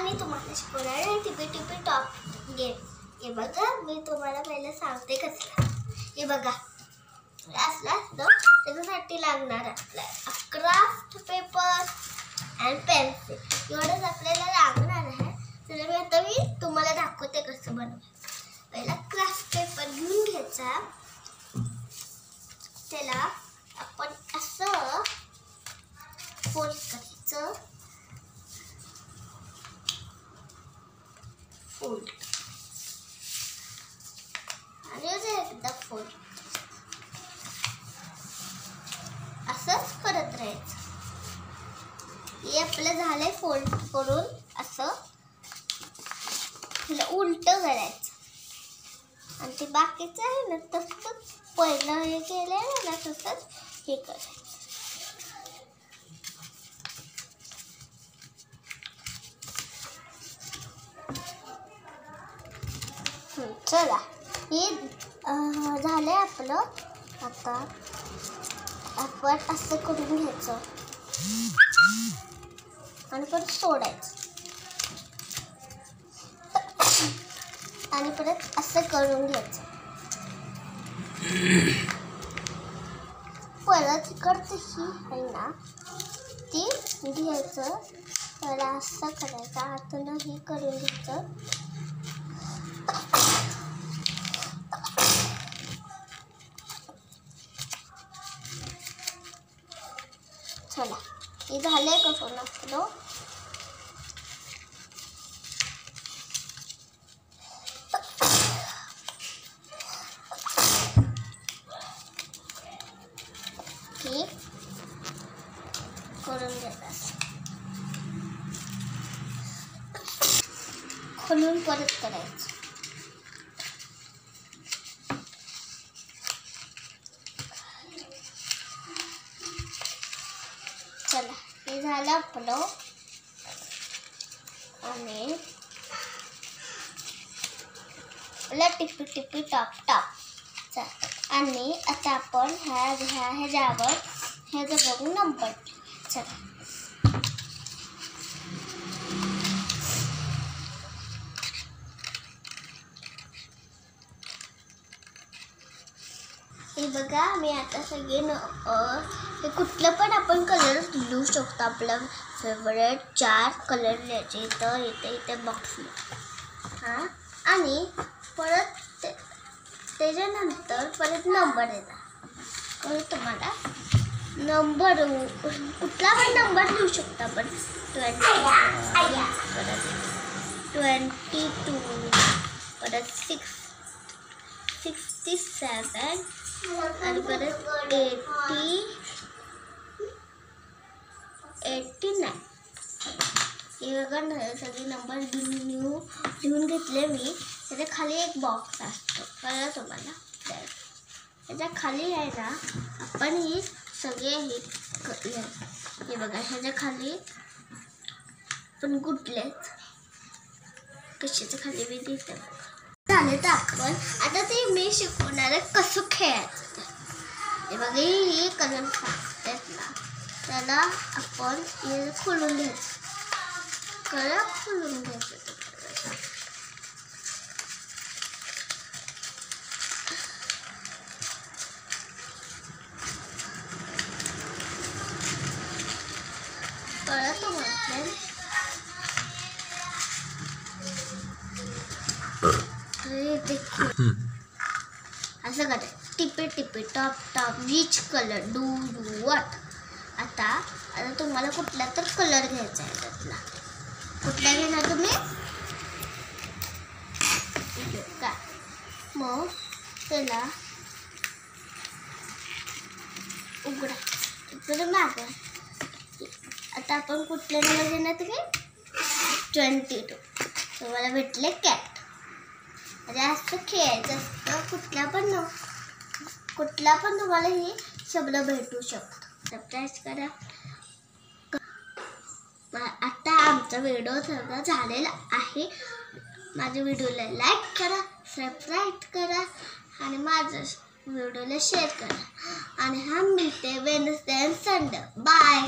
मी तुम्हाला शिकवणार आहे टिपी टॉप गेम। हे बघा, मी तुम्हाला पहिलं सांगते कसं। हे बघा, असला त्याच्यासाठी लागणार आपल्याला क्राफ्ट पेपर अँड पेन्सिल एवढंच आपल्याला लागणार आहे। तर आता मी तुम्हाला दाखवते कसं बनवायचं। पहिला क्राफ्ट पेपर घेऊन घ्यायचा, त्याला आपण असं फोल्ड करायचं, फोल्ड आणि एकदा फोल्ड, असंच करत राहायचं। हे आपलं झालंय फोल्ड करून, असं उलट करायचं आणि ते बाकीचं आहे ना तसंच पहिलं हे केलं ना तसंच हे करायचं। चला, हे झालंय आपलं। आता आपण असं करून घ्यायचं आणि परत सोडायचं आणि परत असं करून घ्यायचं। परत इकडचं ही आहे ना ती घ्यायचं, त्याला असं करायचं, आतून हे करून घ्यायचं। चला, हे झालंय कसं नसतं। हे करून घ्यायचं, खोलून परत करायचं। चला, हे झालं आपलं आणि टिपी टॉप। आणि आता आपण ह्याच्यावर बघून नंबर। चला, हे बघा, मी आता सगळे हे कुठलं पण आपण कलर लिहू शकतो, आपला फेवरेट 4 कलर लिहायचे इथे बॉक्समध्ये। हां, आणि परत त्याच्यानंतर परत नंबर येतात। तुम्हाला नंबर कुठला पण नंबर लिहू शकतो आपण, 22 परत 67 आणि परत 89। हे बघा, सगळे नंबर लिहून घेतले मी। त्याच्या खाली एक बॉक्स असतो, कळलं तुम्हाला? त्याच्या खाली आहे ना आपण हे सगळे हे बघा, ह्याच्या खाली पण गुडलेच कशाच्या खाली मी दिसते बघा। झाले तर आपण आता ते मी शिकवणार आहे कसं खेळायचं। हे बघा, हे कलर सांगतात ना, त्याला आपण हे खोलून घ्यायचं, खोलून घ्यायचं। कळत म्हटलं असं करायचं, tippy top which colour do you want. आता तुम्हाला कुठला तर कलर घ्यायचा आहे, त्यातला कुठला घेणार तुम्ही? का मग त्याला उघडा, इकडे मागं। आता आपण कुठल्या कलर घेणार तुम्ही? 22 तुम्हाला भेटले कॅट। म्हणजे असं खेळायचं असतं, कुठला पण तुम्हाला हे शब्द भेटू शकतो। सबस्क्राईब करा। आता आमचा व्हिडिओ सगळं झालेला आहे। माझ्या व्हिडिओला लाईक करा, सबस्क्राईब करा आणि माझ्या व्हिडिओला शेअर करा। आणि मिळते वेडनेसडे आणि संडे। बाय।